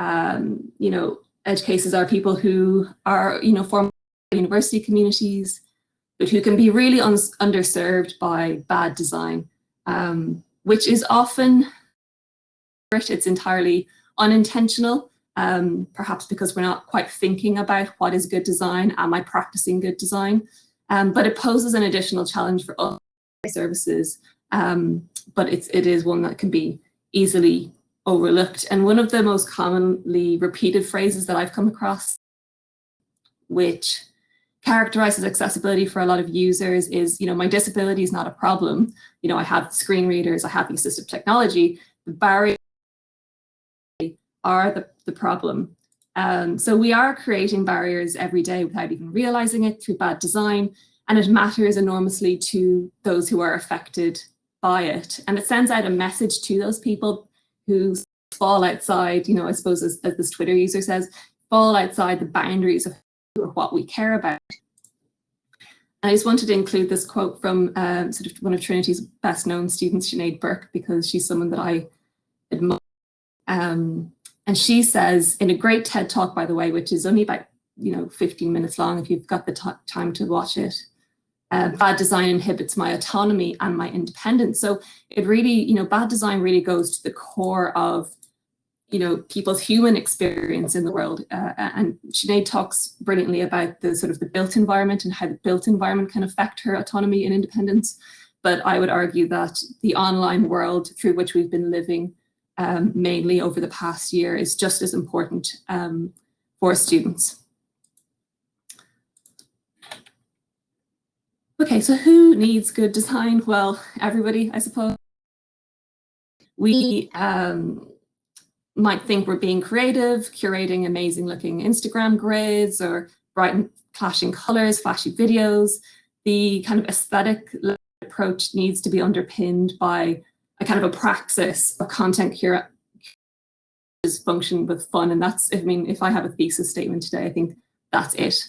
edge cases are people who are, from university communities, but who can be really underserved by bad design, which is often, it's entirely unintentional, perhaps because we're not quite thinking about what is good design, am I practicing good design? But it poses an additional challenge for other services, but it is one that can be easily overlooked. And one of the most commonly repeated phrases that I've come across, which characterizes accessibility for a lot of users, is, my disability is not a problem. I have screen readers, I have the assistive technology. The barriers are the problem. So we are creating barriers every day without even realizing it through bad design, and it matters enormously to those who are affected by it. And it sends out a message to those people who fall outside, you know, I suppose as this Twitter user says, fall outside the boundaries of what we care about. I just wanted to include this quote from sort of one of Trinity's best known students, Sinead Burke, because she's someone that I admire. And she says, in a great TED talk, by the way, which is only about 15 minutes long if you've got the time to watch it, bad design inhibits my autonomy and my independence. So it really, bad design really goes to the core of people's human experience in the world. And Sinead talks brilliantly about the sort of the built environment and how the built environment can affect her autonomy and independence. But I would argue that the online world through which we've been living mainly over the past year is just as important for students. Okay, so who needs good design? Well, everybody, I suppose. We might think we're being creative, curating amazing looking Instagram grids or bright and clashing colors, flashy videos. The kind of aesthetic approach needs to be underpinned by a kind of a praxis of content curation function with fun. And that's, I mean, if I have a thesis statement today, I think that's it.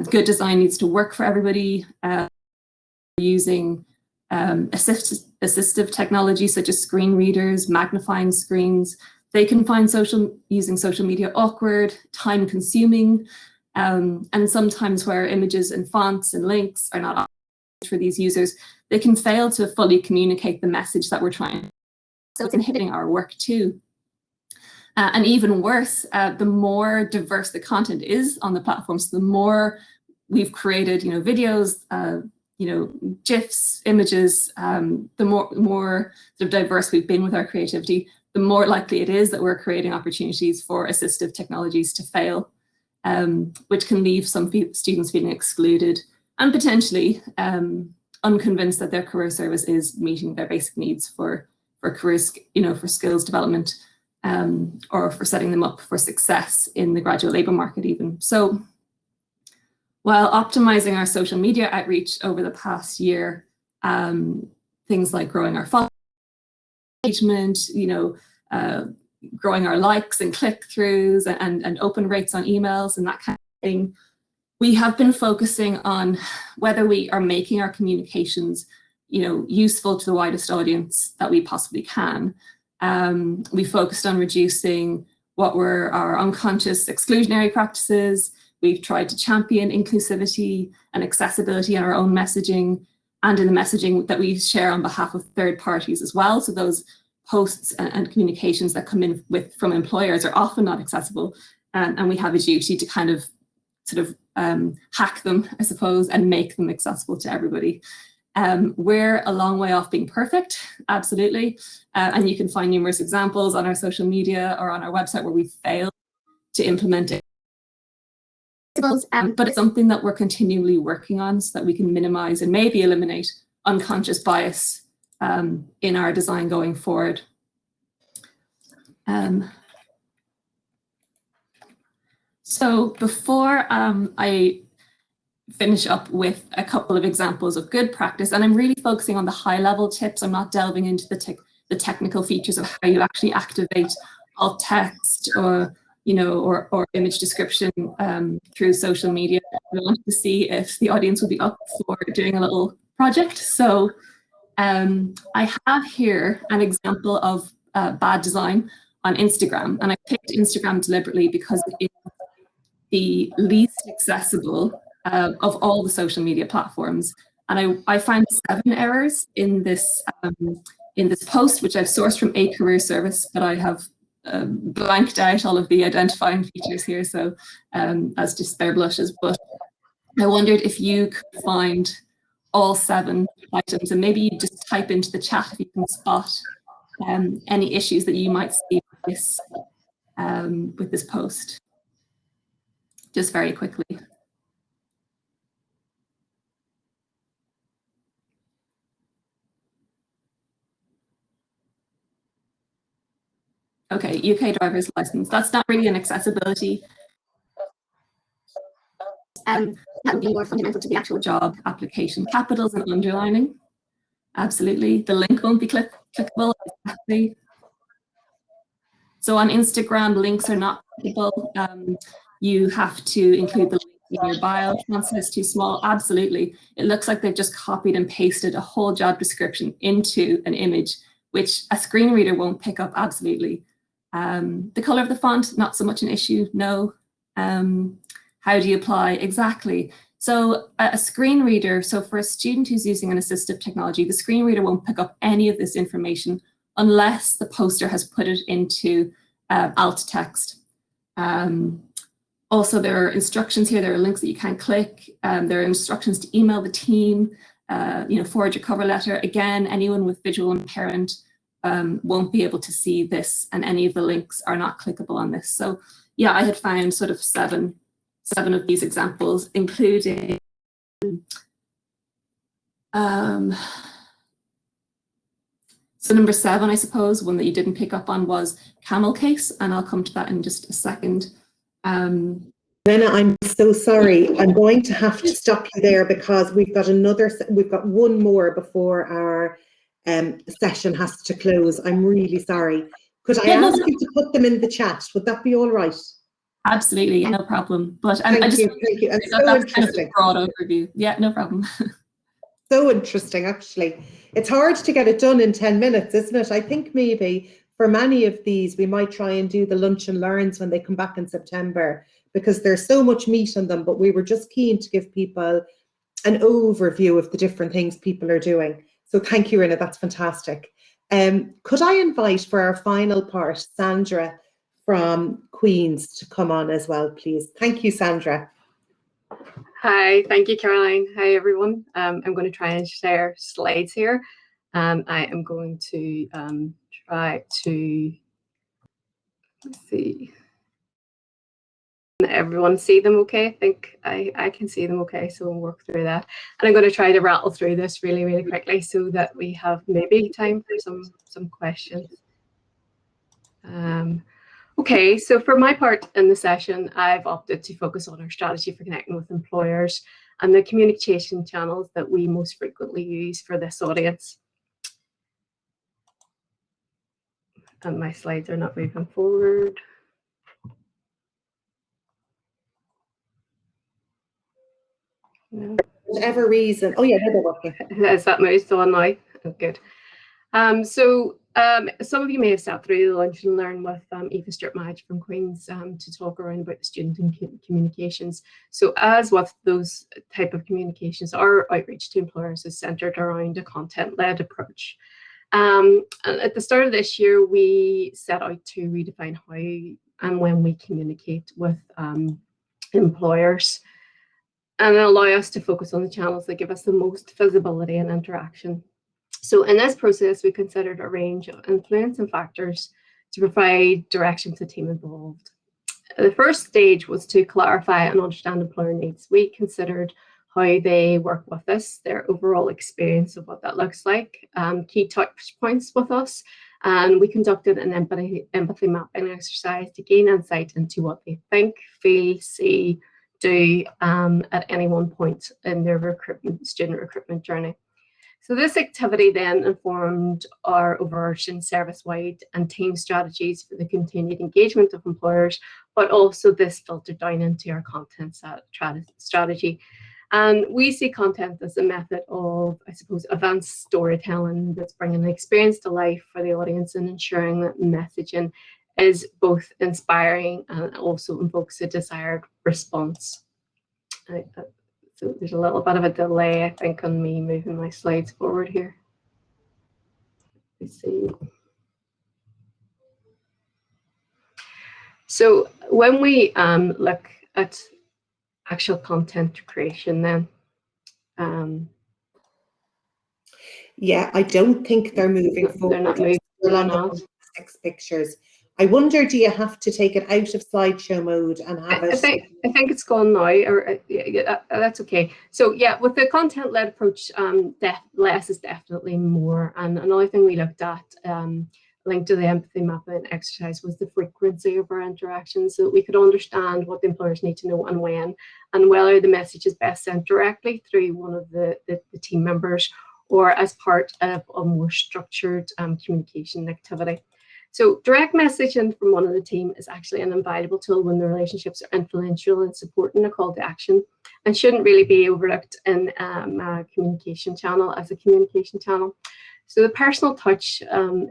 Good design needs to work for everybody. Using assistive technology such as screen readers, magnifying screens. They can find using social media awkward, time consuming, and sometimes where images and fonts and links are not for these users, they can fail to fully communicate the message that we're trying. So it's inhibiting our work too. And even worse, the more diverse the content is on the platforms, the more we've created, videos, GIFs, images, the more sort of diverse we've been with our creativity, the more likely it is that we're creating opportunities for assistive technologies to fail, which can leave some students feeling excluded and potentially unconvinced that their career service is meeting their basic needs for careers, for skills development, or for setting them up for success in the graduate labour market even. So while optimizing our social media outreach over the past year, things like growing our follower engagement, growing our likes and click-throughs and open rates on emails and that kind of thing, we have been focusing on whether we are making our communications, useful to the widest audience that we possibly can. We focused on reducing what were our unconscious exclusionary practices. We've tried to champion inclusivity and accessibility in our own messaging and in the messaging that we share on behalf of third parties as well. So those posts and communications that come in from employers are often not accessible. And we have a duty to kind of sort of hack them, I suppose, and make them accessible to everybody. We're a long way off being perfect, absolutely. And you can find numerous examples on our social media or on our website where we've failed to implement it. But it's something that we're continually working on so that we can minimize and maybe eliminate unconscious bias in our design going forward. So before I finish up with a couple of examples of good practice, and I'm really focusing on the high level tips. I'm not delving into the technical features of how you actually activate alt text or or image description through social media. I wanted to see if the audience would be up for doing a little project. So I have here an example of bad design on Instagram, and I picked Instagram deliberately because it is the least accessible of all the social media platforms. And I found 7 errors in this post, which I've sourced from a career service, but I have blanked out all of the identifying features here, so as just their blushes. But I wondered if you could find all 7 items, and maybe you just type into the chat if you can spot any issues that you might see with this post, just very quickly. Okay, UK driver's license. That's not really an accessibility. That would be more fundamental to the actual job application. Capitals and underlining. Absolutely. The link won't be clickable. Exactly. So on Instagram, links are not clickable. You have to include the link in your bio. Font size too small. Absolutely. It looks like they've just copied and pasted a whole job description into an image, which a screen reader won't pick up. Absolutely. The color of the font, not so much an issue. No. How do you apply? Exactly. So a screen reader, so for a student who's using an assistive technology, the screen reader won't pick up any of this information unless the poster has put it into alt text. Also, there are instructions here. There are links that you can click. There are instructions to email the team, forward your cover letter. Again, anyone with visual impairment won't be able to see this, and any of the links are not clickable on this. So yeah, I had found sort of seven of these examples, including so number 7, I suppose, one that you didn't pick up on was camel case, and I'll come to that in just a second. Lena, I'm so sorry. I'm going to have to stop you there because we've got one more before our session has to close. I'm really sorry. Could I ask you to put them in the chat? Would that be all right? Absolutely, no problem. But thank you. That's so kind of a broad overview. Yeah, no problem. So interesting, actually. It's hard to get it done in 10 minutes, isn't it? I think maybe for many of these, we might try and do the lunch and learns when they come back in September, because there's so much meat on them, but we were just keen to give people an overview of the different things people are doing. So thank you, Rina, that's fantastic. Could I invite for our final part, Sandra from Queen's to come on as well, please? Thank you, Sandra. Hi, thank you, Caroline. Hi, everyone. I'm going to try and share slides here. I am going to try to, let's see. Everyone see them okay? I think I can see them okay, so we'll work through that. And I'm going to try to rattle through this really, really quickly so that we have maybe time for some questions. Okay, so for my part in the session, I've opted to focus on our strategy for connecting with employers and the communication channels that we most frequently use for this audience. And my slides are not moving forward. No. For whatever reason. Oh yeah, they're working. Has that moved on now? Oh, good. Some of you may have sat through the lunch and learn with Eva Stewart-Madge from Queen's to talk around about the student and communications. So as with those type of communications, our outreach to employers is centered around a content-led approach. And at the start of this year, we set out to redefine how and when we communicate with employers and allow us to focus on the channels that give us the most visibility and interaction. So in this process, we considered a range of influence and factors to provide direction to the team involved. The first stage was to clarify and understand employer needs. We considered how they work with us, their overall experience of what that looks like, key touch points with us, and we conducted an empathy mapping exercise to gain insight into what they think, feel, see, do at any one point in their student recruitment journey. So this activity then informed our overarching service-wide and team strategies for the continued engagement of employers, but also this filtered down into our content strategy. And we see content as a method of, I suppose, advanced storytelling that's bringing the experience to life for the audience and ensuring that messaging is both inspiring and also invokes a desired response. So there's a little bit of a delay, I think, on me moving my slides forward here. Let's see. So when we look at actual content creation then. Yeah, I don't think they're moving forward. They're not moving forward. 6 pictures. I wonder, do you have to take it out of slideshow mode and have it? I think it's gone now, or that's okay. So yeah, with the content-led approach, less is definitely more. And another thing we looked at, linked to the empathy mapping exercise was the frequency of our interactions, so that we could understand what the employers need to know and when, and whether the message is best sent directly through one of the team members or as part of a more structured communication activity. So direct messaging from one of the team is actually an invaluable tool when the relationships are influential and supporting a call to action, and shouldn't really be overlooked in a communication channel as a communication channel. So the personal touch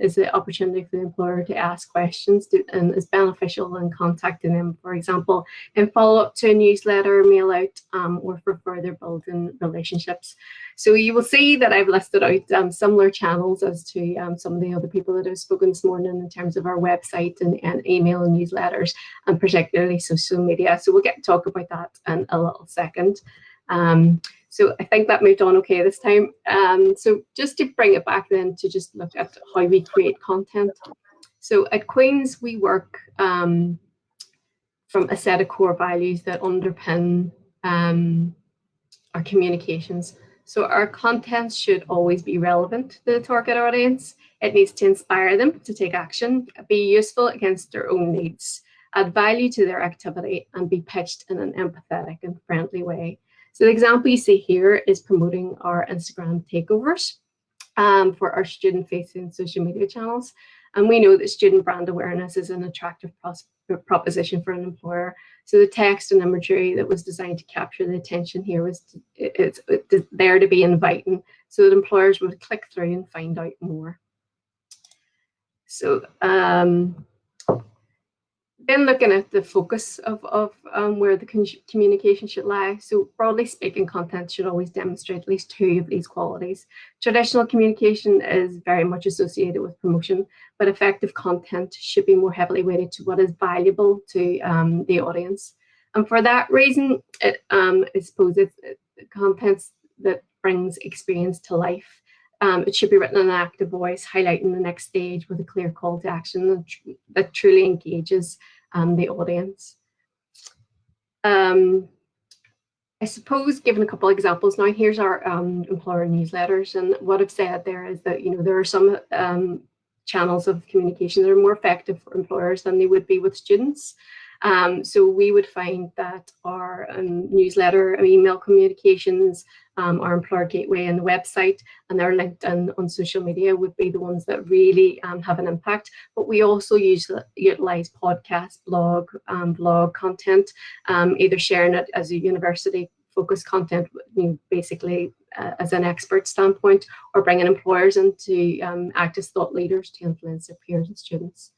is the opportunity for the employer to ask questions and is beneficial in contacting them, for example, in follow-up to a newsletter, mail out, or for further building relationships. So you will see that I've listed out similar channels as to some of the other people that have spoken this morning in terms of our website and email and newsletters, and particularly social media. So we'll get to talk about that in a little second. So I think that moved on okay this time. So just to bring it back then to just look at how we create content. So at Queen's, we work from a set of core values that underpin our communications. So our content should always be relevant to the target audience. It needs to inspire them to take action, be useful against their own needs, add value to their activity, and be pitched in an empathetic and friendly way. So the example you see here is promoting our Instagram takeovers for our student-facing social media channels. And we know that student brand awareness is an attractive proposition for an employer. So the text and imagery that was designed to capture the attention here was it's there to be inviting, so that employers would click through and find out more. So then looking at the focus of where the communication should lie. So broadly speaking, content should always demonstrate at least two of these qualities. Traditional communication is very much associated with promotion, but effective content should be more heavily weighted to what is valuable to the audience. And for that reason, I suppose it's content that brings experience to life. It should be written in an active voice, highlighting the next stage with a clear call to action that truly engages the audience. I suppose, given a couple of examples now, here's our employer newsletters, and what I've said there is that there are some channels of communication that are more effective for employers than they would be with students. So we would find that our newsletter, email communications, our employer gateway and the website, and our LinkedIn on social media would be the ones that really have an impact. But we also utilize podcast, blog content, either sharing it as a university focused content, basically as an expert standpoint, or bringing employers in to act as thought leaders to influence their peers and students.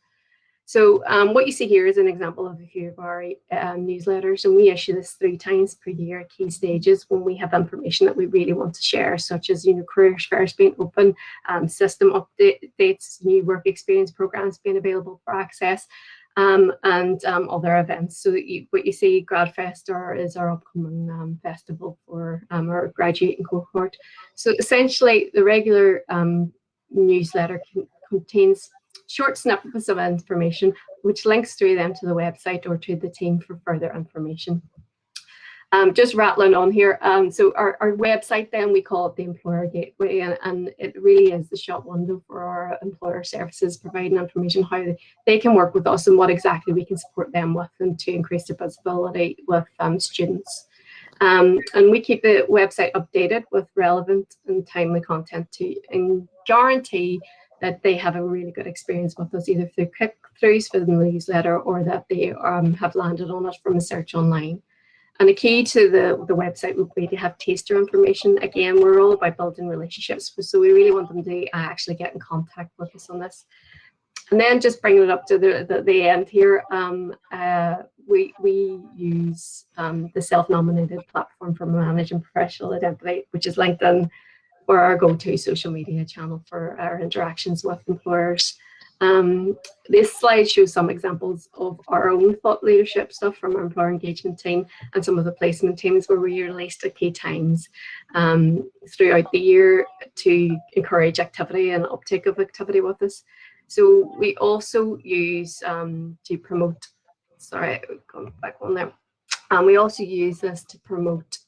So what you see here is an example of a few of our newsletters, and we issue this 3 times per year at key stages when we have information that we really want to share, such as careers fairs being open, system updates, new work experience programs being available for access, and other events. So what you see, GradFest is our upcoming festival for our graduating cohort. So essentially, the regular newsletter contains short snippets of information which links through them to the website or to the team for further information. Just rattling on here. So our website, then, we call it the Employer Gateway, and it really is the shop window for our employer services, providing information how they can work with us and what exactly we can support them with, and to increase their visibility with students. And we keep the website updated with relevant and timely content to guarantee that they have a really good experience with us, either through click-throughs for the newsletter or that they have landed on it from a search online. And a key to the website would be to have taster information. Again, we're all about building relationships, so we really want them to actually get in contact with us on this. And then just bringing it up to the end here, we use the self-nominated platform for managing professional identity, which is LinkedIn, for our go-to social media channel for our interactions with employers. This slide shows some examples of our own thought leadership stuff from our employer engagement team and some of the placement teams where we released at key times throughout the year to encourage activity and uptake of activity with us. So we also use to promote, sorry, going back on there. We also use this to promote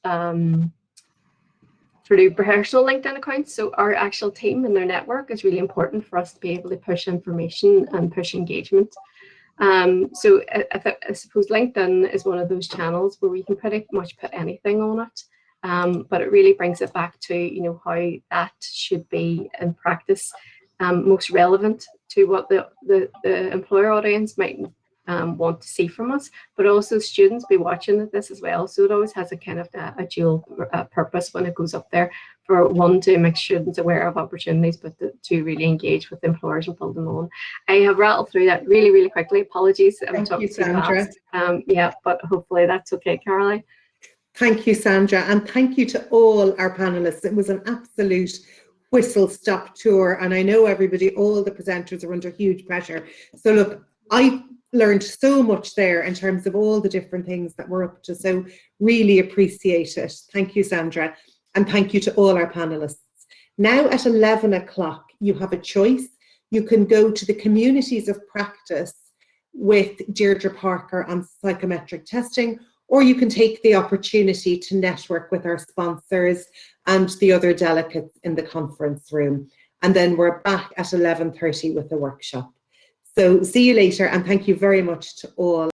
Purdue professional LinkedIn accounts. So our actual team and their network is really important for us to be able to push information and push engagement. So I suppose LinkedIn is one of those channels where we can pretty much put anything on it, but it really brings it back to, you know, how that should be in practice, most relevant to what the employer audience might want to see from us, but also students be watching this as well. So it always has a kind of a dual purpose when it goes up there. For one, to make students aware of opportunities, but to really engage with employers and pull them on. I have rattled through that really, really quickly. Apologies, I'm talking too fast. Yeah, but hopefully that's okay, Caroline. Thank you, Sandra, and thank you to all our panelists. It was an absolute whistle-stop tour, and I know everybody, all the presenters are under huge pressure. So look, I learned so much there in terms of all the different things that we're up to, so really appreciate it. Thank you, Sandra, and thank you to all our panelists. Now at 11 o'clock, you have a choice. You can go to the communities of practice with Deirdre Parker on psychometric testing, or you can take the opportunity to network with our sponsors and the other delegates in the conference room. And then we're back at 11:30 with the workshop. So see you later, and thank you very much to all.